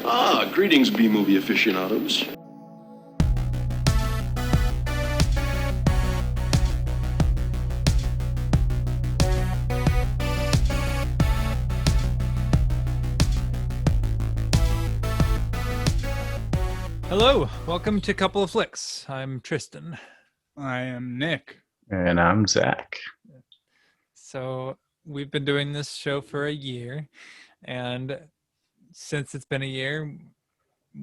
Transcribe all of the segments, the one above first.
Ah, greetings, B-movie aficionados. Hello, welcome to Couple of Flicks. I'm Tristan. I am Nick. And I'm Zach. So we've been doing this show for a year, and since it's been a year,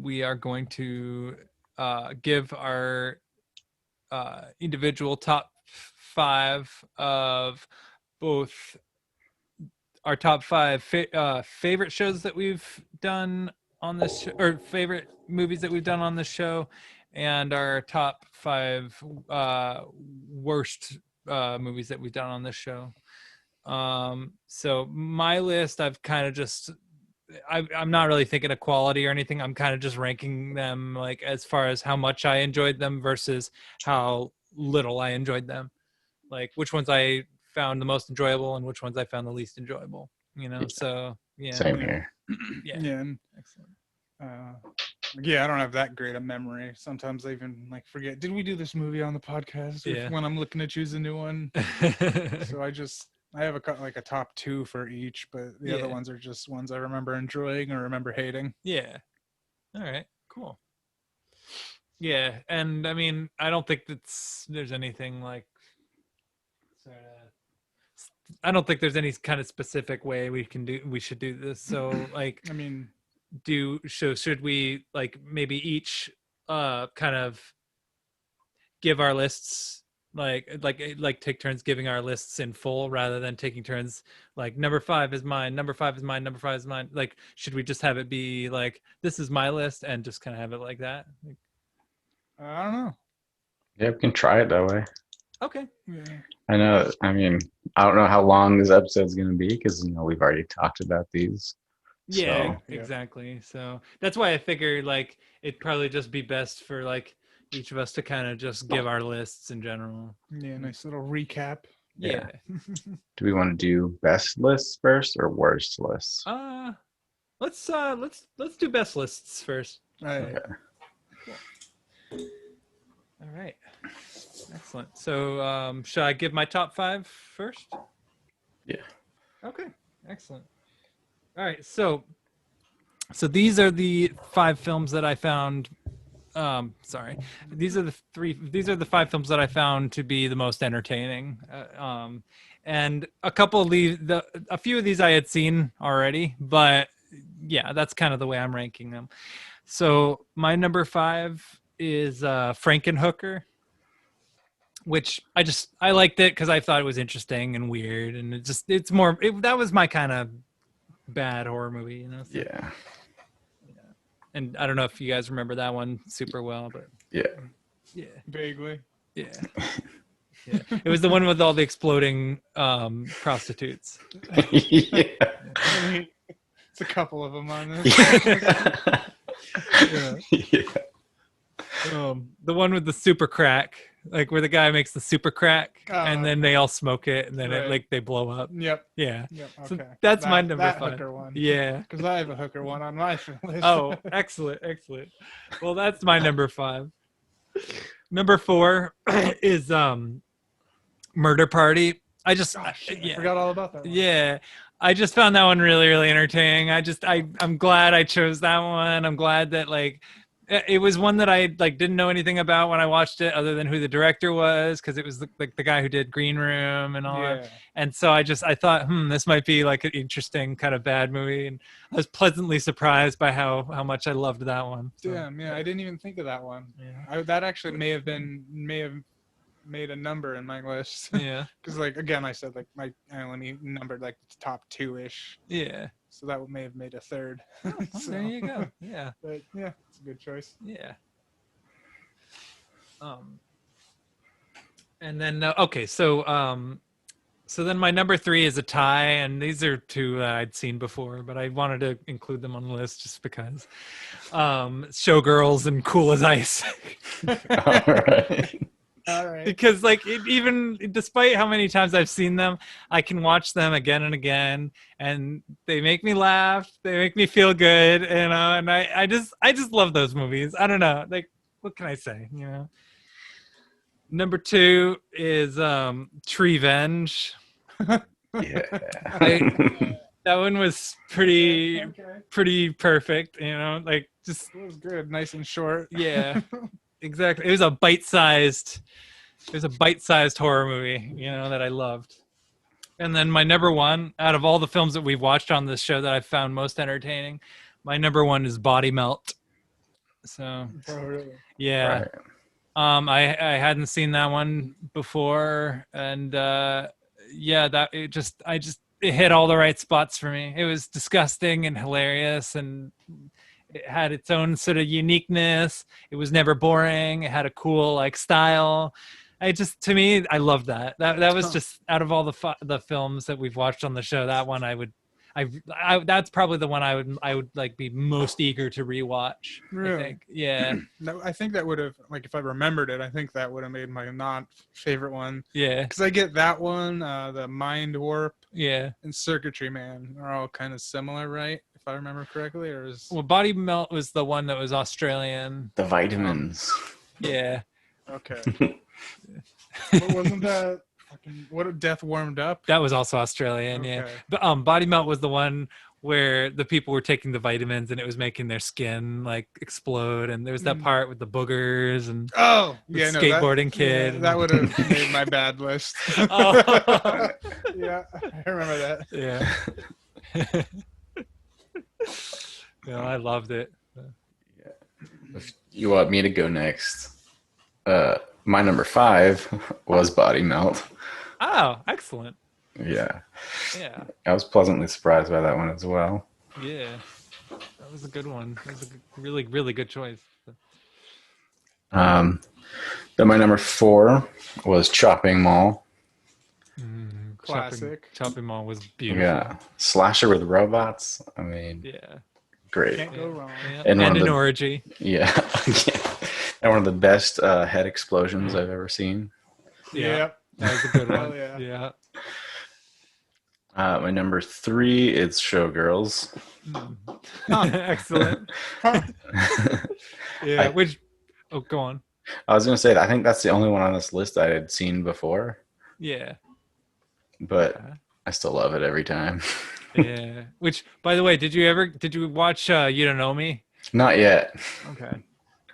we are going to give our individual top 5 of both our top 5 favorite shows that we've done on this or favorite movies that we've done on this show, and our top 5 worst movies that we've done on this show. So my list, I've kind of just I'm not really thinking of quality or anything. I'm kind of just ranking them like as far as how much I enjoyed them versus how little I enjoyed them, like which ones I found the most enjoyable and which ones I found the least enjoyable, you know. So yeah, Same here. yeah, And excellent. I don't have that great a memory. Sometimes I even forget. Did we do this movie on the podcast? Yeah. When I'm looking to choose a new one, so I have a top 2 for each, but the other Yeah. ones are just ones I remember enjoying or remember hating. Yeah. All right, cool. Yeah, and I mean, I don't think there's anything like sort of, I don't think there's any kind of specific way we should do this. So like I mean, should we like maybe each kind of give our lists like take turns giving our lists in full rather than taking turns like number 5 is mine, number 5 is mine, number 5 is mine. Like, should we just have it be like this is my list and just kind of have it like that? Like, I don't know. Yeah, we can try it that way. okay. Yeah. I don't know how long this episode's going to be because, we've already talked about these. Yeah, So, exactly. So that's why I figured like it'd probably just be best for like each of us to kind of just give our lists in general. Yeah, nice little recap. Yeah. do we want to do best lists first or worst lists? Let's do best lists first. Right. All right. Excellent. So should I give my top 5 first? Yeah. Okay. Excellent. All right. So these are the 5 films that I found. These are the 5 films that I found to be the most entertaining. And a couple of a few of these I had seen already, but yeah, that's kind of the way I'm ranking them. So my number 5 is Frankenhooker, which I liked it because I thought it was interesting and weird, and that was my kind of bad horror movie, you know. So, Yeah. and I don't know if you guys remember that one super well, but Yeah. Vaguely. yeah. It was the one with all the exploding prostitutes. Yeah. I mean, it's a couple of them on this. Yeah. The one with the super crack, like where the guy makes the super crack and then they all smoke it and then Right. they blow up. Yep. Yeah. Yep. So Okay. that's my number that 5. hooker one. Yeah. Because I have a hooker one on my list. Oh, excellent. Well, that's my number 5. Number 4 is Murder Party. I forgot all about that one. Yeah. I just found that one really, really entertaining. I'm glad I chose that one. I'm glad that it was one that I didn't know anything about when I watched it other than who the director was, because it was the guy who did Green Room and all that. And so I thought, this might be like an interesting kind of bad movie, and I was pleasantly surprised by how much I loved that one. So, Damn, yeah, I didn't even think of that one. yeah. That actually may have made a number in my list. Yeah. Because again, I said I only numbered the top 2-ish, Yeah. so that may have made a third. So, There you go. Yeah. But yeah, it's a good choice. Yeah. And then so then my number 3 is a tie, and these are 2 that I'd seen before, but I wanted to include them on the list just because. Showgirls and Cool as Ice. All right. All right. Because like even despite how many times I've seen them, I can watch them again and again, and they make me laugh. They make me feel good, and I just love those movies. I don't know, like what can I say? Number 2 is Treevenge. Yeah. That one was pretty Okay. pretty perfect. Like just It was good, nice and short. yeah, exactly. It was a bite-sized horror movie, that I loved. And then my number 1 out of all the films that we've watched on this show that I found most entertaining, my number 1 is Body Melt. So Oh, really? yeah. Right. I hadn't seen that one before, and yeah, it hit all the right spots for me. It was disgusting and hilarious, and it had its own sort of uniqueness. It was never boring. It had a cool like style. To me, I loved that. That was just out of all the films that we've watched on the show, that one that's probably the one I would like be most eager to rewatch. Really? I think. Yeah. No, I think that would have, like, if I remembered it, I think that would have made my not favorite one. Yeah. Because I get that one, the Mind Warp Yeah. and Circuitry Man are all kind of similar, right? If I remember correctly, or is Well, Body Melt was the one that was Australian. The vitamins. Yeah. okay. What wasn't that? Fucking, what if Death Warmed Up? That was also Australian, yeah. Okay. But Body Melt was the one where the people were taking the vitamins and it was making their skin like explode, and there was that part with the boogers and Oh, the yeah, no, skateboarding that, kid. Yeah, that would have made my bad list. Oh. Yeah, I remember that. Yeah. No, I loved it. If you want me to go next, my number 5 was Body Melt. Oh, excellent. Yeah. Yeah. I was pleasantly surprised by that one as well. Yeah. That was a good one. That was a really, really good choice. Then my number 4 was Chopping Mall. Classic. Chopping Mall was beautiful. Yeah. Slasher with robots. I mean, Yeah. great. Can't go wrong. Yeah. And one And of an the- orgy. Yeah. Yeah. And one of the best head explosions I've ever seen. Yeah. Yep. That was a good Hell one. yeah. Yeah. My number 3 is Showgirls. Excellent. Yeah. I- Go on. I was going to say, I think that's the only one on this list I had seen before, Yeah. but I still love it every time. Yeah. Which, by the way, did you watch You Don't Know Me? Not yet. Okay.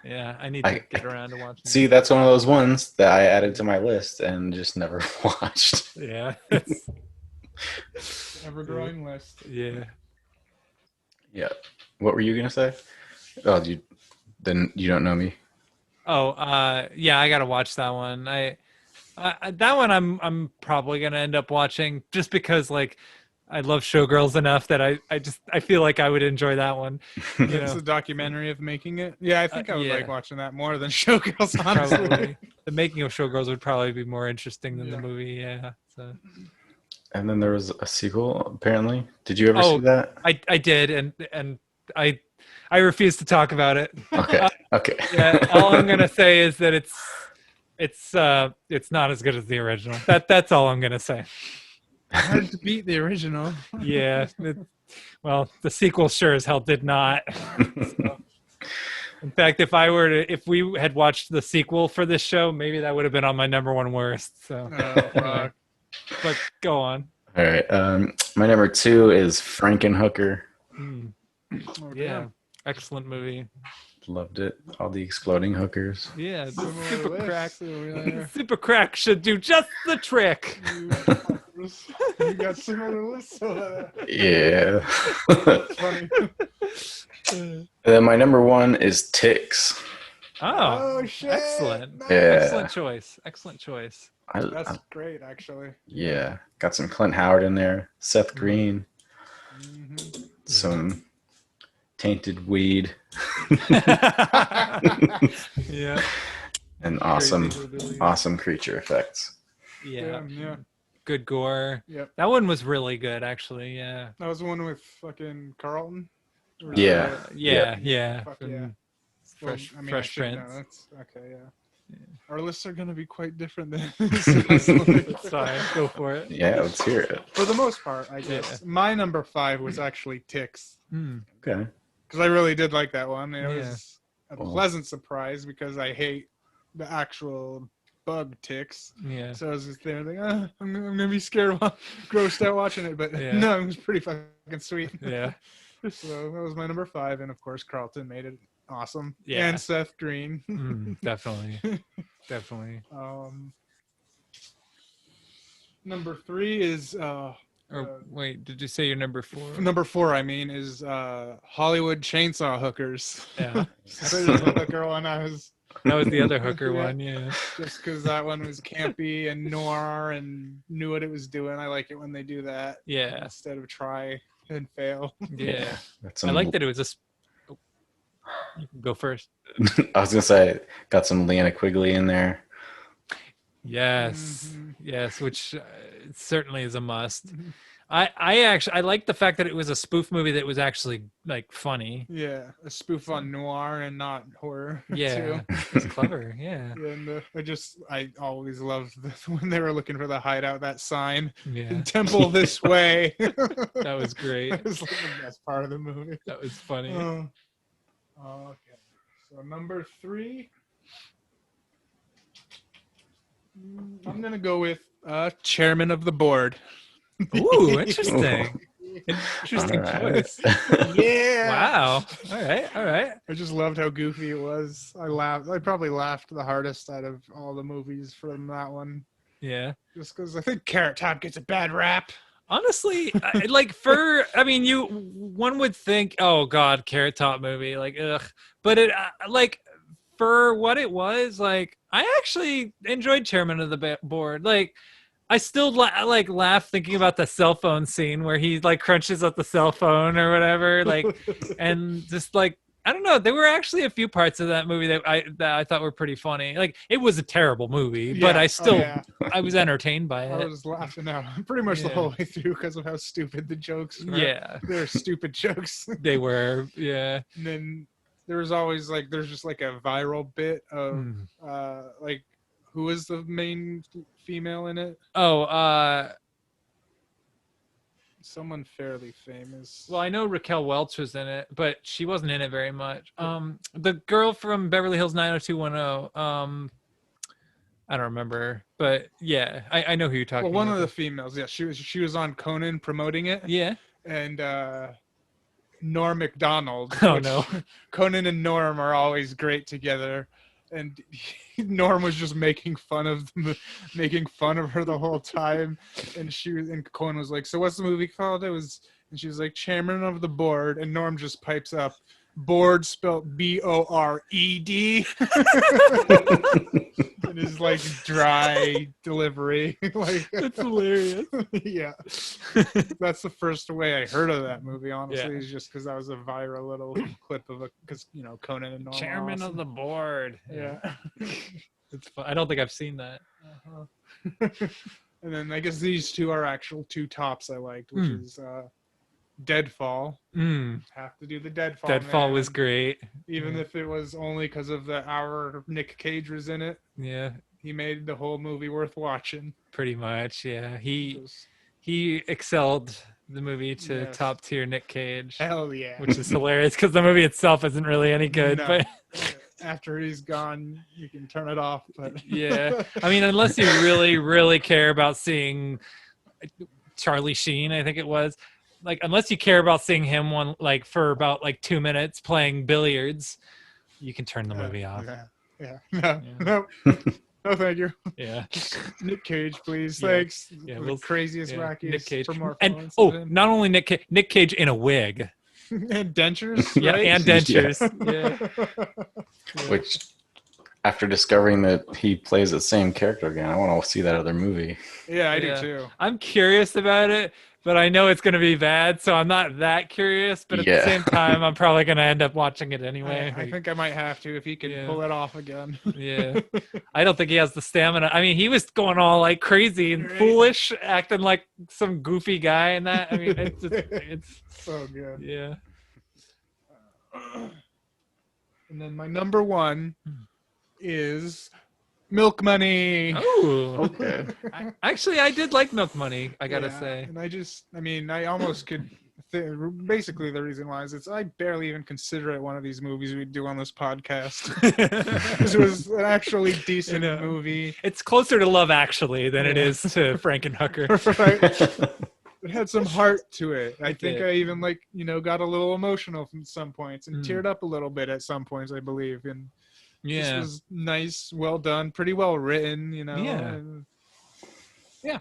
Yeah, I need to I- get around to watching. See, that's one of those ones that I added to my list and just never watched. It. Yeah. Ever growing list. Yeah. Yeah. What were you going to say? Oh, then you don't know me. Oh, yeah, I gotta watch that one. That one I'm probably gonna end up watching just because like I love Showgirls enough that I feel like I would enjoy that one. You It's know, a documentary of making it. Yeah, I think I would yeah. like watching that more than Showgirls, honestly. probably the making of Showgirls would probably be more interesting than Yeah. the movie. Yeah. So And then there was a sequel, apparently. Did you ever Oh. see that? I did, and I refuse to talk about it. Okay. Okay. Yeah, all I'm gonna say is that it's not as good as the original. That's all I'm gonna say. Hard to beat the original. Yeah. Well, the sequel sure as hell did not. So, in fact, if we had watched the sequel for this show, maybe that would have been on my number 1 worst. So, Oh, fuck. but go on. All right. My number 2 is Frankenhooker. Mm, Okay. yeah, excellent movie. Loved it. All the exploding hookers. Yeah, the Similar super list crack. over there. Super crack should do just the trick. You got similar lists over there. Yeah. Funny. And then my number 1 is Ticks. Oh, Oh, shit. excellent. Nice. Yeah. Excellent choice. Excellent choice. That's great, actually. Yeah. Got some Clint Howard in there. Seth Green. Mhm. Some tainted weed. Yeah. And awesome, Crazy hillbilly. awesome creature effects. Yeah. Yeah. Good gore. Yep. That one was really good, actually. Yeah. That was the one with fucking Carlton. Yeah. Yeah. Yeah. Fuck From yeah. Well, Fresh, I mean, I Fresh should know. Prince. That's okay. Yeah. Our lists are going to be quite different than this last one. It's fine. Go for it. Yeah, let's hear it. For the most part, I guess. My number 5 was actually Ticks. Hmm. Okay. Because I really did like that one. It Yeah. was a Well. pleasant surprise because I hate the actual bug ticks. Yeah. So I was just there like, I'm going to be scared, grossed out watching it. But Yeah. no, it was pretty fucking sweet. Yeah. So that was my number 5. And of course, Carlton made it awesome. Yeah. And Seth Green. Definitely. Definitely. Number 3 is Or wait, did you say your number 4? number 4. I mean, is Hollywood Chainsaw Hookers. Yeah. So there's the hooker one. I was That was the other hooker Yeah. one. Yeah. just because that one was campy and noir and knew what it was doing. I like it when they do that Yeah. instead of try and fail. Yeah. Got I some, like that it was oh, you can go first. I was gonna say, got some Leanna Quigley in there. Yes. Mhm. Yes, which certainly is a must. I like the fact that it was a spoof movie that was actually like funny. Yeah, a spoof on noir and not horror. Yeah. too. It's clever. Yeah. And I always loved when they were looking for the hideout, that sign, Yeah. temple this way. That was great. That was like the best part of the movie. That was funny. Okay. So number 3. I'm gonna go with chairman of the board. Ooh, interesting. Interesting Alright. choice. Yeah. Wow. All right. All right. I just loved how goofy it was. I laughed. I probably laughed the hardest out of all the movies from that one, Yeah. just because I think Carrot Top gets a bad rap. Honestly, one would think, oh God, Carrot Top movie, like, ugh. But it, like, for what it was, like, I actually enjoyed Chairman of the Board. Like, I still laugh thinking about the cell phone scene where he like crunches up the cell phone or whatever, like, and just like, I don't know. There were actually a few parts of that movie that I thought were pretty funny. Like, it was a terrible movie, but Yeah. I still yeah. I was entertained by I it. was laughing out pretty much the Yeah. whole way through because of how stupid the jokes were. Yeah, They're stupid jokes. they were. Yeah. And then there's always like there's just like a viral bit of Mm. like who is the main female in it? Oh, Someone fairly famous. well, I know Raquel Welch was in it, but she wasn't in it very much. The girl from Beverly Hills 90210. I don't remember, but yeah, I know who you're talking Well, one about. of the females, yeah, she was on Conan promoting it, Yeah. and Norm Macdonald. Oh which no. Conan and Norm are always great together, and Norm was just making fun of her the whole time, and Conan was like, "So what's the movie called?" And she was like, "Chairman of the Board," and Norm just pipes up, "Board spelled Bored." In his like dry delivery, like That's hilarious. yeah. That's the first way I heard of that movie. Honestly, Yeah. is just because that was a viral little clip of it. Because Conan and Norm. are Chairman of awesome. the board. Yeah. It's fun. I don't think I've seen that. Uh-huh. And then I guess these two are actual two tops I liked, which is Deadfall. Have to do the Deadfall. Deadfall was man. great. Even if it was only because of the hour Nick Cage was in it. Yeah, He made the whole movie worth watching. pretty much. Yeah, he Just, excelled the movie to Yes. top tier Nick Cage, hell yeah. which is hilarious because the movie itself isn't really any good. No. But After he's gone, you can turn it off. But yeah, I mean, unless you really, really care about seeing Charlie Sheen, I think it was. Like, unless you care about seeing him for about 2 minutes playing billiards, you can turn the movie off. Yeah. Yeah. No, no, thank you. Yeah. Nick Cage, please. Yeah. Thanks. Yeah, The we'll- craziest, Yeah, wackiest Nick Cage. performance And of him. not only Nick Cage in a wig. And dentures. Yeah, right? and dentures. Yeah. Which, after discovering that he plays the same character again, I want to see that other movie. Yeah, I Yeah. do too. I'm curious about it, but I know it's going to be bad, so I'm not that curious. But at the Yeah. same time, I'm probably going to end up watching it anyway. I think I might have to if he can Yeah. pull it off again. Yeah. I don't think he has the stamina. I mean, he was going all crazy and Right. foolish, acting like some goofy guy and that. I mean, it's So good. yeah. And then my number one Hmm. is Milk Money. Oh, Okay. actually, I did like Milk Money. I gotta Yeah, say. and I almost could. Basically, the reason why is I barely even consider it one of these movies we do on this podcast. Because it was an actually decent You know. movie. It's closer to Love Actually than it Yeah. is to Frankenhooker. Right? It had some heart to it. I think did. I even got a little emotional from some points and Mm. teared up a little bit at some points, I believe. And this Yeah. was nice, well done, pretty well written, Yeah. and Yeah.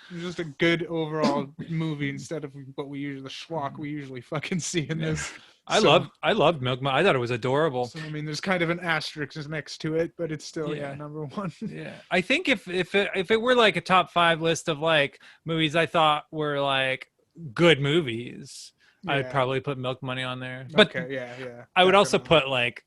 it was just a good overall movie instead of what we usually the schlock we usually fucking see in this. I loved Milk Money. I thought it was adorable. So there's kind of an asterisk next to it, but it's still Yeah. number one. Yeah, I think if it were like a top 5 list of like movies I thought were like good movies, I'd Yeah. probably put Milk Money on there. But Okay, yeah. I would also definitely. put like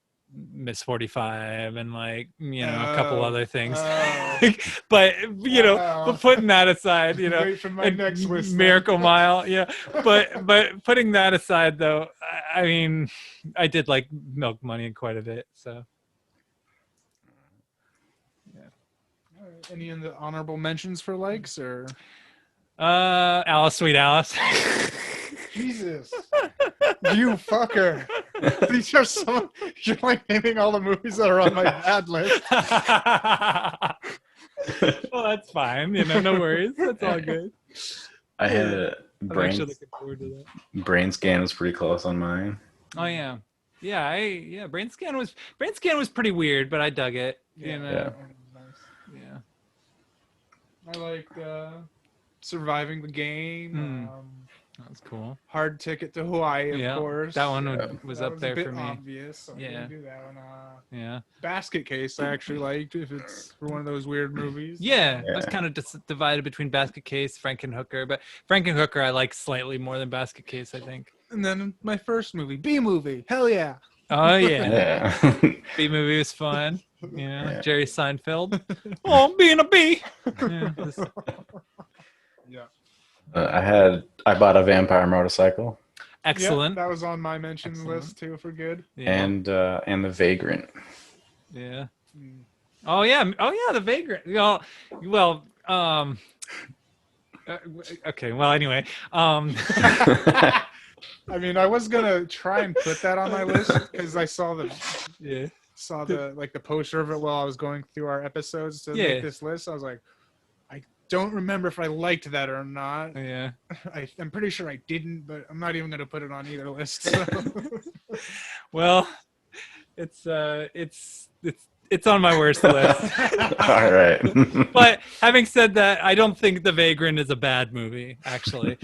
Miss 45 and like a couple Oh, other things. oh. But Oh. but putting that aside, Wait for my and next list. then. Miracle Mile, yeah. But putting that aside though, I mean, I did like Milk Money quite a bit. So All right, any in the honorable mentions for likes or Alice, Sweet Alice. Jesus, you fucker! These are some. You're like naming all the movies that are on my bad list. Well, that's fine. No worries. That's all good. I had a I'm brain actually looking forward to that. brain scan was pretty close on mine. Oh yeah, yeah. Brain Scan was pretty weird, but I dug it. Yeah. Yeah. I liked Surviving the Game. That was cool. Hard Ticket to Hawaii, of Yeah, course. that one Yeah. was That up a there bit for me. Obvious, so I Yeah. didn't do that one. Yeah. Basket Case, I actually liked if it's for one of those weird movies. Yeah, I was Yeah. kind of divided between Basket Case, Frankenhooker, but Frankenhooker I like slightly more than Basket Case, I think. And then my first movie, B Movie. Hell yeah. Oh yeah, Yeah. B movie was fun. Yeah. Jerry Seinfeld. Oh, being a bee. Yeah, Yeah. I bought a vampire motorcycle excellent. Yeah, that was on my mentions Excellent. list too for good. Yeah. and the Vagrant. Yeah. Mm. Oh yeah, the Vagrant. Okay. Well, anyway. I mean, I was gonna try and put that on my list because I saw the the poster of it while I was going through our episodes to Yeah. make this list. I was like, I don't remember if I liked that or not. Yeah. I'm pretty sure I didn't, but I'm not even gonna put it on either list. So. Well, it's on my worst list. All right. But having said that, I don't think The Vagrant is a bad movie. Actually,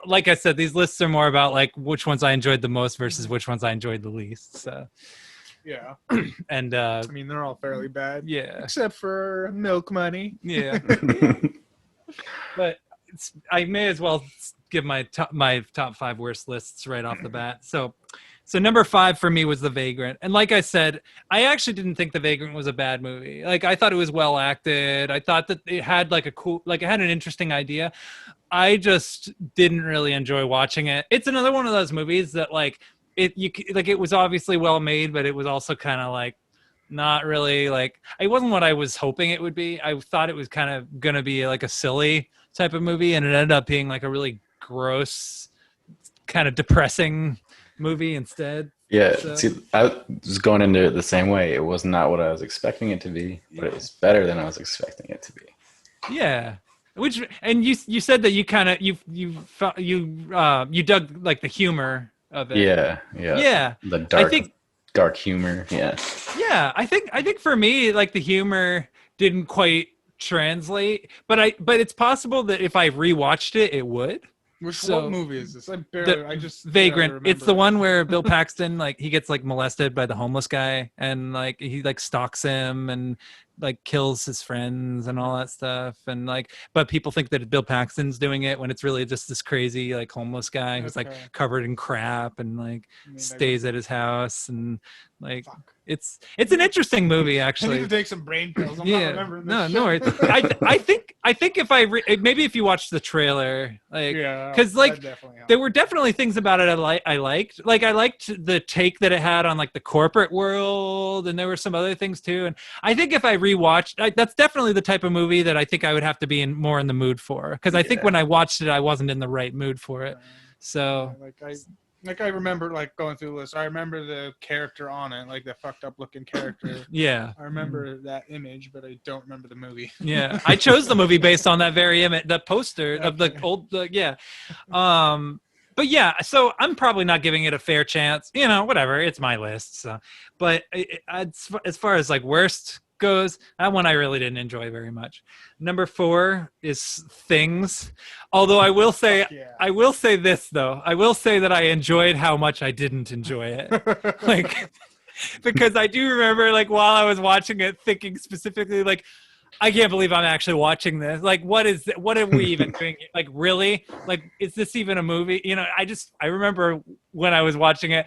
like I said, these lists are more about like which ones I enjoyed the most versus which ones I enjoyed the least. So, Yeah, and I mean they're all fairly bad, yeah, except for Milk Money. yeah. But I may as well give my top 5 worst lists right off the bat. So number 5 for me was The Vagrant, and like I said, I actually didn't think The Vagrant was a bad movie. Like I thought it was well acted. I thought that it had like it had an interesting idea. I just didn't really enjoy watching it. It's another one of those movies that it was obviously well made, but it was also kind of like not really like it wasn't what I was hoping it would be. I thought it was kind of gonna be like a silly type of movie, and it ended up being like a really gross, kind of depressing movie instead. Yeah, So- see, I was going into it the same way. It was not what I was expecting it to be, but it was better than I was expecting it to be. Yeah. And you said that you kind of you dug like the humor of it. Yeah. Yeah. The I dark humor. Yeah. Yeah, I think for me, like the humor didn't quite translate, but it's possible that if I rewatched it, it would. What movie is this? I just Vagrant. barely It's the remember. one where Bill Paxton he gets molested by the homeless guy, and he stalks him and like kills his friends and all that stuff, and like, but people think that Bill Paxton's doing it when it's really just this crazy like homeless guy who's like Okay. covered in crap and like I mean, stays at his house, and like Fuck. it's an interesting movie I need actually. to take some brain pills. I'm not Yeah, remembering this no, shit. no worries. I think if maybe if you watch the trailer, like, Yeah, 'cause, like, that definitely helps. there were definitely things about it I liked. Like I liked the take that it had on like the corporate world, and there were some other things too. And I think if I rewatched, that's definitely the type of movie that I think I would have to be more in the mood for. Because I think Yeah. when I watched it, I wasn't in the right mood for it. So I remember like going through the list. I remember the character on it, like the fucked up looking character. yeah, I remember that image, but I don't remember the movie. yeah. I chose the movie based on that very image, the poster of the Okay. old, yeah. But yeah, so I'm probably not giving it a fair chance. You know, whatever. It's my list. So, but as far as like worst goes, that one I really didn't enjoy very much. Number 4 is Things. Although I will say, Yeah. I will say this though. I will say that I enjoyed how much I didn't enjoy it. Like, because I do remember like while I was watching it, thinking specifically like, I can't believe I'm actually watching this. Like, what are we even doing? Like, really? Like, is this even a movie? You know, I remember when I was watching it,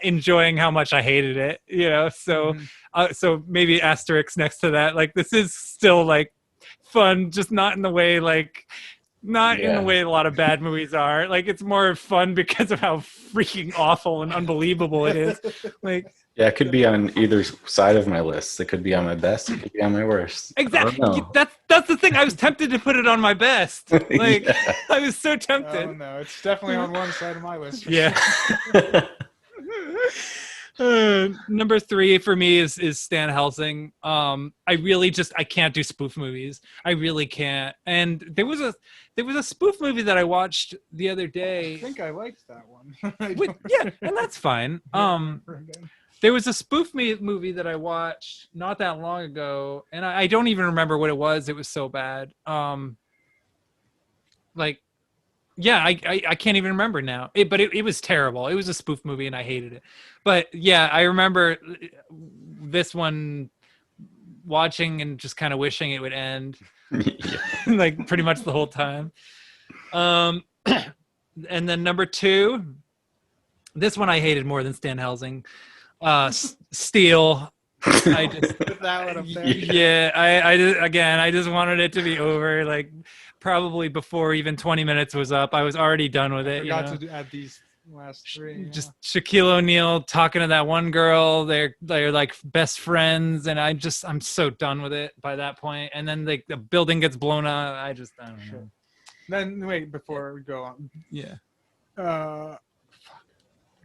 enjoying how much I hated it. You know, so Mhm. so maybe asterisk next to that. Like, this is still like fun, just not in the way like. Not in the Yeah. way a lot of bad movies are. Like, it's more fun because of how freaking awful and unbelievable it is. Like, Yeah, it could be on either side of my list. It could be on my best. It could be on my worst. I don't exactly. know. That's the thing. I was tempted to put it on my best. Like, Yeah. I was so Oh tempted. no, it's definitely on one side of my list. for Yeah. sure. Number 3 for me is Stan Helsing. I really I can't do spoof movies. I really can't. And there was a spoof movie that I watched the other I day. think I liked that one. I With, don't yeah, and that's fine. remember again. There was a spoof movie that I watched not that long ago, and I don't even remember what it was. It was so bad. Like, yeah, I can't even remember now. But it was terrible. It was a spoof movie, and I hated it. But yeah, I remember this one watching and just kind of wishing it would end, Yeah. like pretty much the whole time. And then number 2, this one I hated more than Stan Helsing. Steel. I just Put that one up there. yeah, I just wanted it to be over, like probably before even 20 minutes was up. I was already done with it. You Forgot know? to add these last 3. Yeah. Just Shaquille O'Neal talking to that one girl. They're like best friends, and I'm so done with it by that point. And then the building gets blown up. I don't know. Sure. Then wait before we go on. Yeah.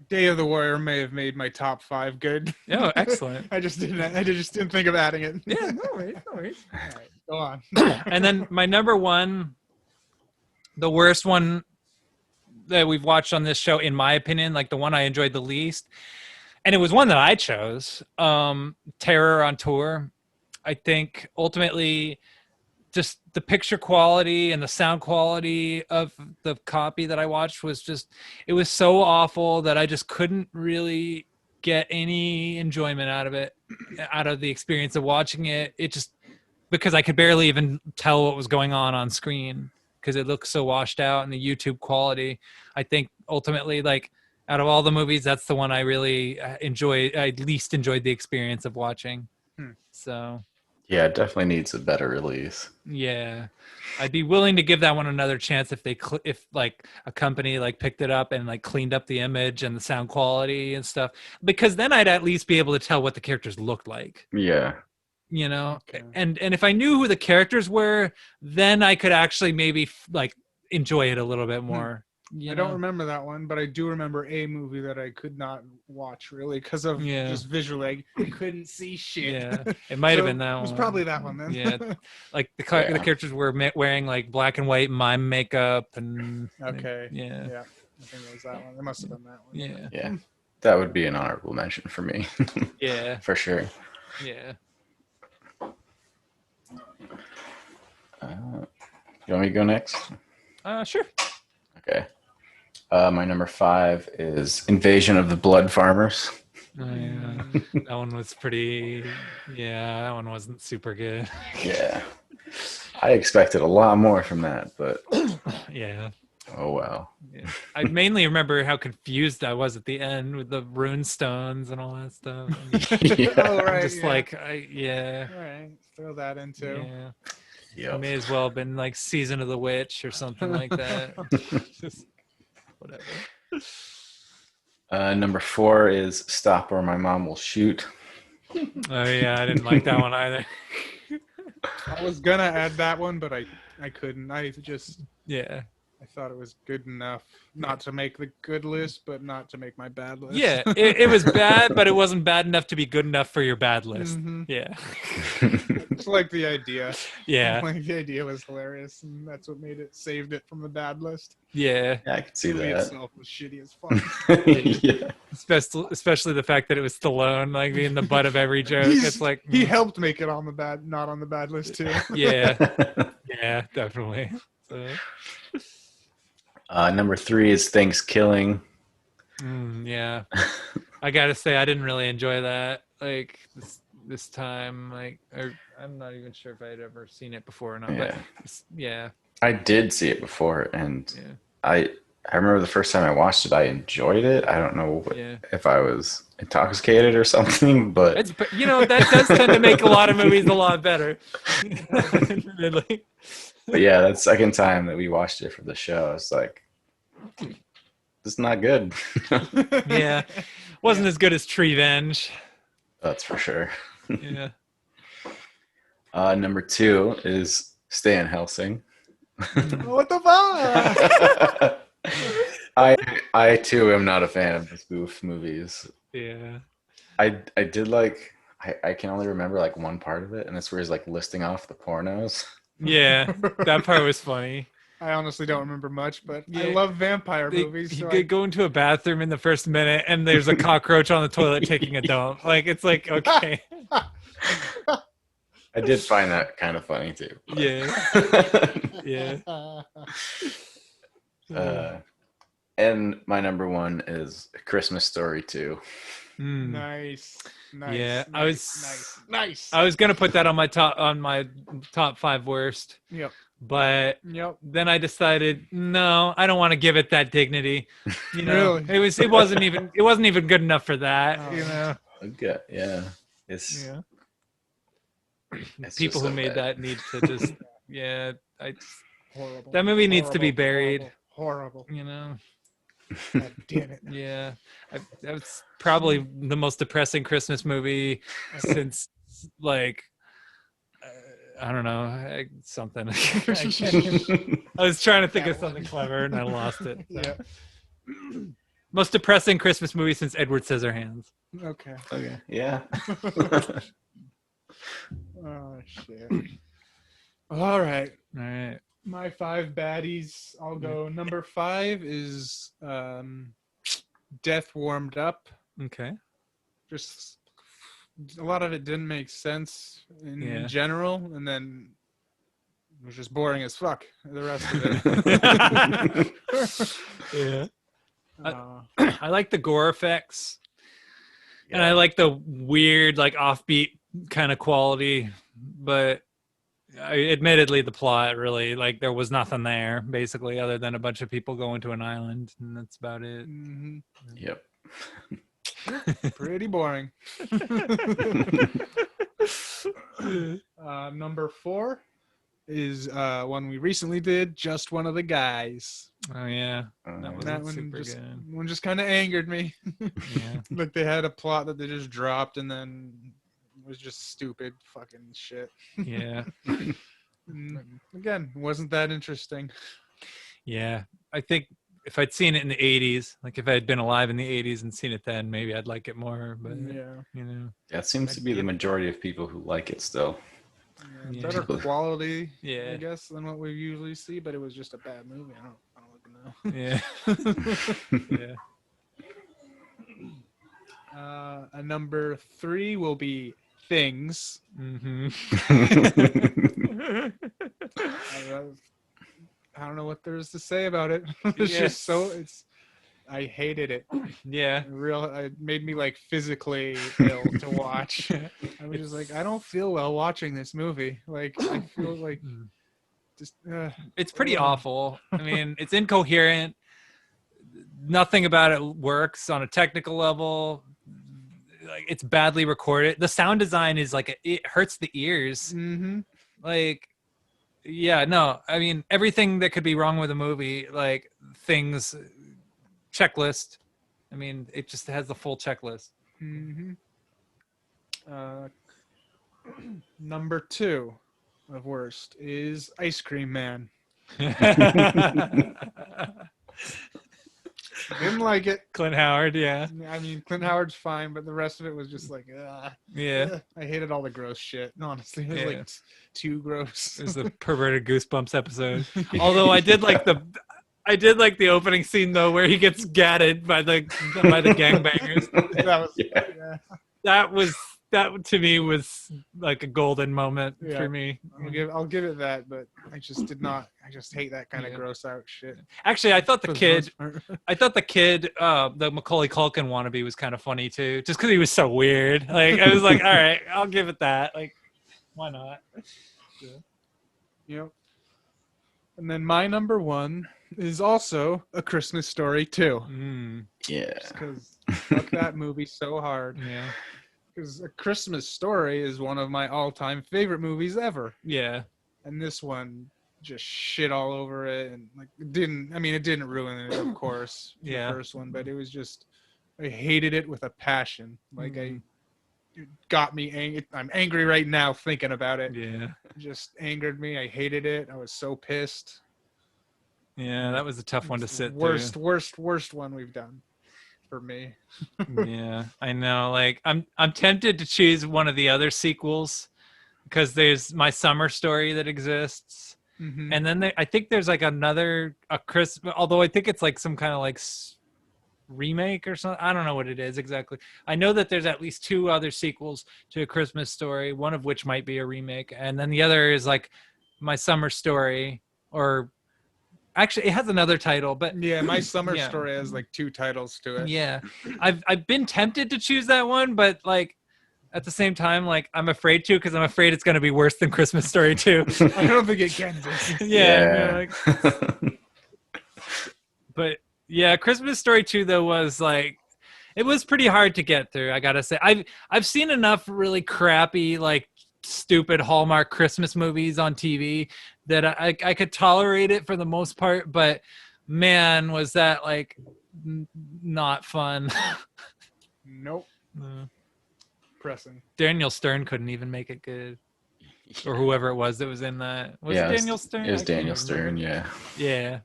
Day of the Warrior may have made my top 5 good. Oh, excellent. I just didn't think of adding it. Yeah, no worries. All right, go on. And then my number 1, the worst one that we've watched on this show, in my opinion, like the one I enjoyed the least, and it was one that I chose, Terror on Tour. I think ultimately just the picture quality and the sound quality of the copy that I watched it was so awful that I just couldn't really get any enjoyment out of it, out of the experience of watching it. It just, because I could barely even tell what was going on screen because it looked so washed out, and the YouTube quality. I think ultimately, like, out of all the movies, that's the one I really I least enjoyed the experience of watching. So Yeah, it definitely needs a better release. yeah, I'd be willing to give that one another chance if if like a company like picked it up and like cleaned up the image and the sound quality and stuff, because then I'd at least be able to tell what the characters looked like. Yeah. You know, Okay. and if I knew who the characters were, then I could actually maybe like enjoy it a little bit more. You I know? don't remember that one, but I do remember a movie that I could not watch really because of Yeah. just visually. I couldn't see shit. Yeah, it might have So been that It was one. probably that one then. Yeah, like the Yeah. characters were wearing like black and white mime makeup and Okay. yeah, Yeah. I think it was that one. It must have been that one. yeah, Yeah. That would be an honorable mention for me. yeah, For sure. yeah. You want me to go next? Sure. Okay. My number 5 is Invasion of the Blood Farmers. Oh, yeah. That one was pretty. Yeah, that one wasn't super good. Yeah. I expected a lot more from that, but Yeah. oh well. Yeah. I mainly remember how confused I was at the end with the rune stones and all that stuff. Yeah. Oh, I'm right. just yeah. like, All right. Throw that in too. yeah. Yep. May as well have been like Season of the Witch or something like that. Just whatever. Number 4 is Stop or My Mom Will Shoot. Oh yeah, I didn't like that one either. I was gonna add that one, but I couldn't. Yeah. I thought it was good enough not to make the good list, but not to make my bad list. Yeah, it was bad, but it wasn't bad enough to be good enough for your bad list. Mhm. Yeah. It's like the idea. Yeah. Like the idea was hilarious, and that's what saved it from the bad list. Yeah. Yeah, I could see The movie that. itself was shitty as fuck. Yeah. Especially the fact that it was Stallone, like being the butt of every joke. It's like he helped make it on the not on the bad list too. yeah, yeah, definitely. So, Number 3 is Thanksgiving. yeah, I gotta say I didn't really enjoy that. Like this time, I'm not even sure if I'd ever seen it before or not. Yeah. But yeah, I did see it before, and yeah, I remember the first time I watched it, I enjoyed it. I don't know yeah. if I was intoxicated or something, but It's that does tend to make a lot of movies a lot better. Admittedly. but yeah, that second time that we watched it for the show, it's like, this is not good. Yeah, wasn't as good as Treevenge. That's for sure. Yeah. Number 2 is Stan Helsing. What the fuck? I too am not a fan of the spoof movies. Yeah. I did like I can only remember like one part of it, and it's where he's like listing off the pornos. Yeah. That part was funny. I honestly don't remember much, but I Yeah. love vampire movies. He So could go into a bathroom in the first minute and there's a cockroach on the toilet taking a dump. Like it's like okay. I did find that kind of funny too. Yeah. Yeah. And my number 1 is Christmas Story 2. Mm. Nice. Yeah, Nice. I was gonna put that on my top 5 worst, Yep. but Yep. then I decided no, I don't want to give it that dignity. You know, Really? it wasn't even good enough for that. Oh. You know, Okay, yeah. It's, yeah. it's People just who so made bad. that need to just yeah. Horrible. That movie needs to be buried. Horrible. You know. God damn it. Yeah, that's probably the most depressing Christmas movie since like I don't know something. I was trying to think of something clever and I lost it. So. Yeah. Most depressing Christmas movie since Edward Scissorhands. Okay. Okay, yeah. Oh shit. All right. All right. My 5 baddies. I'll go. Number 5 is Death Warmed Up. Okay. Just a lot of it didn't make sense in Yeah. general, and then it was just boring as fuck. The rest of it. Yeah. Uh, I like the gore effects, and I like the weird, like offbeat kind of quality, but. Admittedly, the plot really there was nothing there basically other than a bunch of people going to an island and that's about it. mhm. Yep. Pretty boring. Number 4 is one we recently did, Just One of the Guys. Oh yeah, that was That super good. one just kind of angered me. Yeah, Like they had a plot that they just dropped and then it was just stupid fucking shit. yeah, Again, wasn't that interesting. yeah. I think if I'd seen it in the '80s, like if I had been alive in the '80s and seen it then, maybe I'd like it more. But Yeah. you know, That seems to be the majority of people who like it still. Yeah. Better quality, I yeah, guess, than what we usually see, but it was just a bad movie. I don't yeah, yeah. know. A number 3 will be Things. Mm-hmm. I don't know what there is to say about it. It's just so I hated it. Yeah. It made me like physically ill to watch. I was just like, I don't feel well watching this movie. Like I feel like just It's pretty awful. I mean, it's incoherent. Nothing about it works on a technical level. Like it's badly recorded. The sound design is like it hurts the ears. mm-hmm. Like, yeah, no. I mean, everything that could be wrong with a movie, like things, checklist. I mean, it just has the full checklist. Mm-hmm. Number 2 of worst is Ice Cream Man. Didn't like it. Clint Howard, yeah. I mean, Clint Howard's fine, but the rest of it was just like, Yeah. I hated all the gross shit. Honestly, it was Yeah. like too gross. It was the perverted Goosebumps episode. Although I did like the opening scene though, where he gets gatted by the gangbangers. That was Yeah. That to me was like a golden moment Yeah. for me. I'll give it that, but I just did not. I just hate that kind of Yeah. gross out shit. Actually, I thought the for the kid, most part. the Macaulay Culkin wannabe was kind of funny too, just because he was so weird. Like I was like, all right, I'll give it that. Like, why not? Yep. And then my number 1 is also A Christmas Story 2. Mm, Yeah. Because fuck that movie so hard. yeah, Because A Christmas Story is one of my all-time favorite movies ever. yeah, And this one just shit all over it, and like it didn't ruin it, of course, Yeah. the first one, but it was just, I hated it with a passion. Like Mhm. it got me angry. I'm angry right now thinking about it. yeah, It just angered me. I hated it. I was so pissed. yeah. That was a tough one to It's the sit worst one we've done for me. through. Yeah, I know. Like I'm tempted to choose one of the other sequels because there's My Summer Story that exists. Mhm. And then I think there's like a Christmas, although I think it's like some kind of like remake or something. I don't know what it is exactly. I know that there's at least 2 other sequels to A Christmas Story, one of which might be a remake, and then the other is like My Summer Story, or actually it has another title, but Yeah, My Summer Yeah. Story has like 2 titles to it. yeah, I've been tempted to choose that one, but like at the same time, like I'm afraid to because I'm afraid it's going to be worse than Christmas Story 2. I don't think it can be. yeah. But yeah, Christmas Story 2 though was like, it was pretty hard to get through. I gotta say, I've seen enough really crappy, like stupid Hallmark Christmas movies on TV that I could tolerate it for the most part. But man, was that like not fun. Nope. Pressing. Daniel Stern couldn't even make it good, or whoever it was that was in that. Was Yeah, it Daniel Stern? It was I can't Daniel remember. Stern, yeah. Yeah.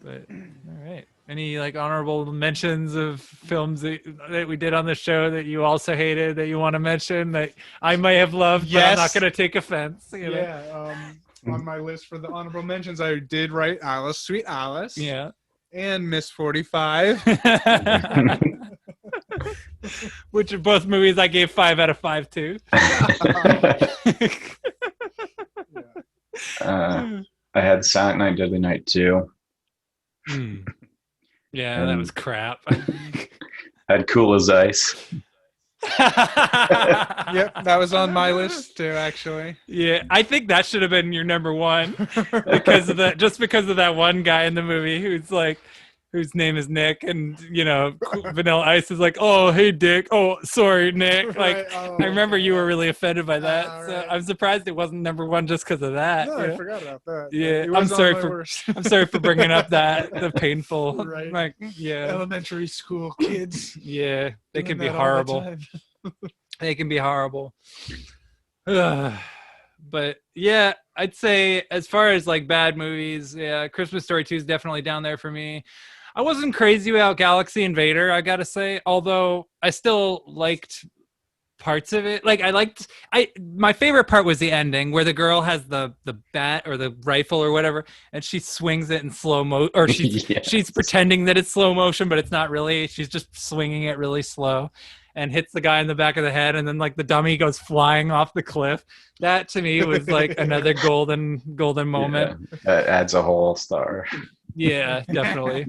But all right. Any like honorable mentions of films that we did on the show that you also hated that you want to mention that I may have loved, but I'm not Yes. going to take offense? You know? Yeah. On my list for the honorable mentions, I did write Alice, Sweet Alice, Yeah. and Miss 45. Which are both movies I gave 5 out of 5 to. I had Silent Night, Deadly Night 2. Yeah, that was crap. I had Cool as Ice. Yep, that was on my list too, actually. Yeah, I think that should have been your number 1 because of that one guy in the movie whose name is Nick, and you know, Vanilla Ice is like, "Oh, hey Dick. Oh, sorry, Nick." Like, Right, oh, I remember you were really offended by that, Ah, so right. I'm surprised it wasn't number 1 just because of that. No, you I know? forgot about that. Yeah, It I'm was on sorry my for- worst. I'm sorry for bringing up the painful. Right. Like, yeah, Elementary school kids. yeah, they can doing be that all the horrible. time. They can be horrible. But yeah, I'd say as far as like bad movies, yeah, Christmas Story 2 is definitely down there for me. I wasn't crazy about Galaxy Invader, I gotta say, although I still liked parts of it. Like my favorite part was the ending where the girl has the bat or the rifle or whatever, and she swings it in slow mo, or she's Yes. she's pretending that it's slow motion, but it's not really. She's just swinging it really slow and hits the guy in the back of the head, and then like the dummy goes flying off the cliff. That to me was like another golden moment. Yeah, that adds a whole star. Yeah, definitely.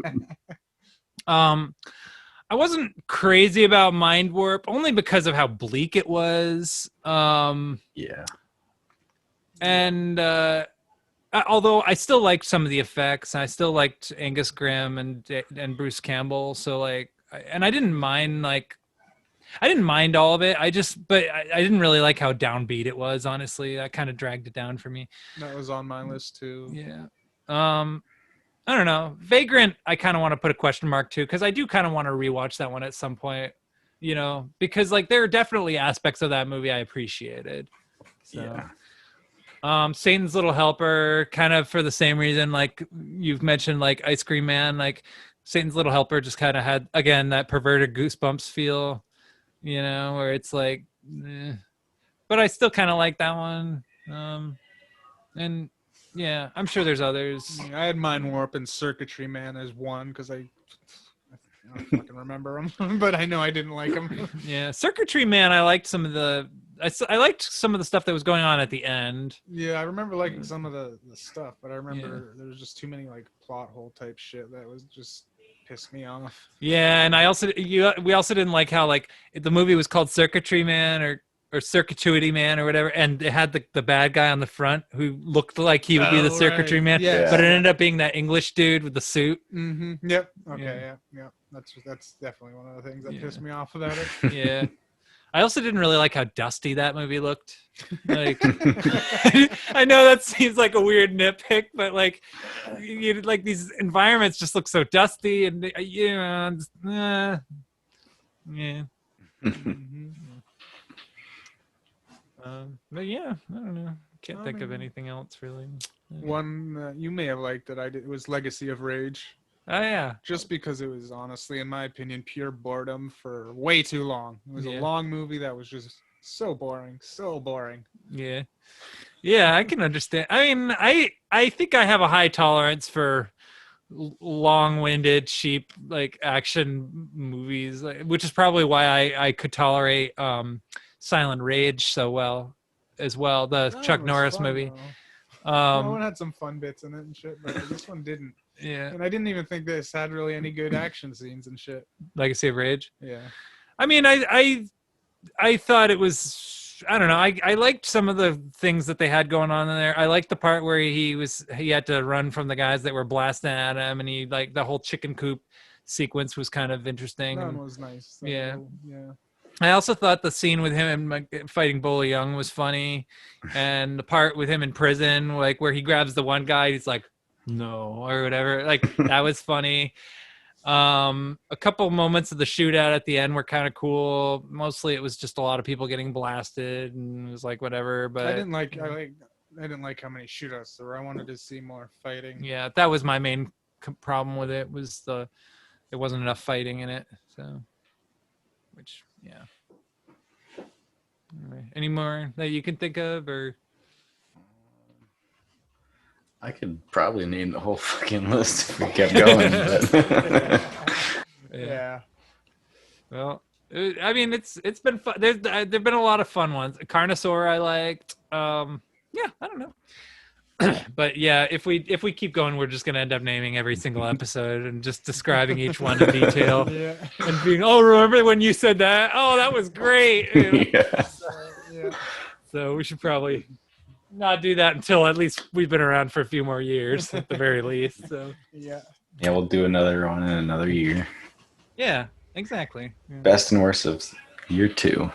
I wasn't crazy about Mind Warp only because of how bleak it was. Yeah. And although I still liked some of the effects, I still liked Angus Grimm and Bruce Campbell. So like, and I didn't mind I didn't mind all of it. But I didn't really like how downbeat it was. Honestly, that kind of dragged it down for me. That was on my list too. Yeah. I don't know. Vagrant, I kind of want to put a question mark too, because I do kind of want to rewatch that one at some point. You know, because like there are definitely aspects of that movie I appreciated. So. Yeah. Satan's Little Helper, kind of for the same reason, like you've mentioned, like Ice Cream Man, like Satan's Little Helper just kind of had, again, that perverted Goosebumps feel, you know, where it's like, but I still kind of like that one. And yeah, I'm sure there's others. I had Mind Warp and Circuitry Man as one because I don't fucking remember them, but I know I didn't like them. Yeah, Circuitry Man, I liked some of the, I liked some of the stuff that was going on at the end. Yeah, I remember liking some of the stuff, but I remember there was just too many like plot hole type shit that was just pissed me off. Yeah, and we also didn't like how like the movie was called Circuitry Man or Circuituity Man or whatever, and it had the bad guy on the front who looked like he would be the Circuitry right. Man, Yeah. but it ended up being that English dude with the suit. Mm-hmm. Yep. Okay. Yeah. Yeah. That's definitely one of the things that Yeah. pissed me off about it. Yeah. I also didn't really like how dusty that movie looked. Like, I know that seems like a weird nitpick, but like, like these environments just look so dusty, and you know, yeah. Mm-hmm. But yeah, I don't know. Can't think of mean- anything else really. One you may have liked that I did was Legacy of Rage, Oh yeah, just because it was honestly, in my opinion, pure boredom for way too long. It was Yeah. a long movie that was just so boring, so boring. yeah, yeah. I can understand. I mean, I think I have a high tolerance for long-winded, cheap like action movies, which is probably why I could tolerate Silent Rage so well as well. The That Chuck one was Norris fun, movie. though. That one Um, had some fun bits in it and shit, but this one didn't. yeah, And I didn't even think this had really any good action scenes and shit. Legacy of Rage. Yeah. I mean, I thought it was, I don't know. I liked some of the things that they had going on in there. I liked the part where he had to run from the guys that were blasting at him, and he like the whole chicken coop sequence was kind of interesting. That And one was nice. Yeah. Yeah. I also thought the scene with him like, fighting Bolo Young was funny, and the part with him in prison, like where he grabs the one guy, he's like, "No" or whatever. Like that was funny. A couple moments of the shootout at the end were kind of cool. Mostly it was just a lot of people getting blasted, and it was like whatever. But I didn't like how many shootouts there were. I wanted to see more fighting. yeah, that was my main problem with it. Was there wasn't enough fighting in it. So, which yeah. Anyway, any more that you can think of, or I could probably name the whole fucking list if we kept going. But Yeah. Well, I mean, it's been fun. There've been a lot of fun ones. Carnosaur I liked. Yeah, I don't know. But yeah, if we keep going, we're just gonna end up naming every single episode and just describing each one in detail Yeah. and being, oh, remember when you said that? Oh, that was great. yeah. Yeah. So we should probably not do that until at least we've been around for a few more years at the very least. So Yeah. Yeah, we'll do another one in another year. yeah, exactly. Yeah, Best and worst of year 2.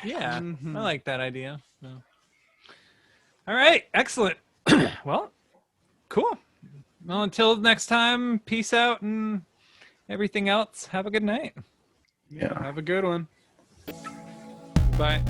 yeah. Mhm. I like that idea. So. All right, excellent. Well, cool. Well, until next time, peace out and everything else. Have a good night. Yeah. Have a good one. Bye.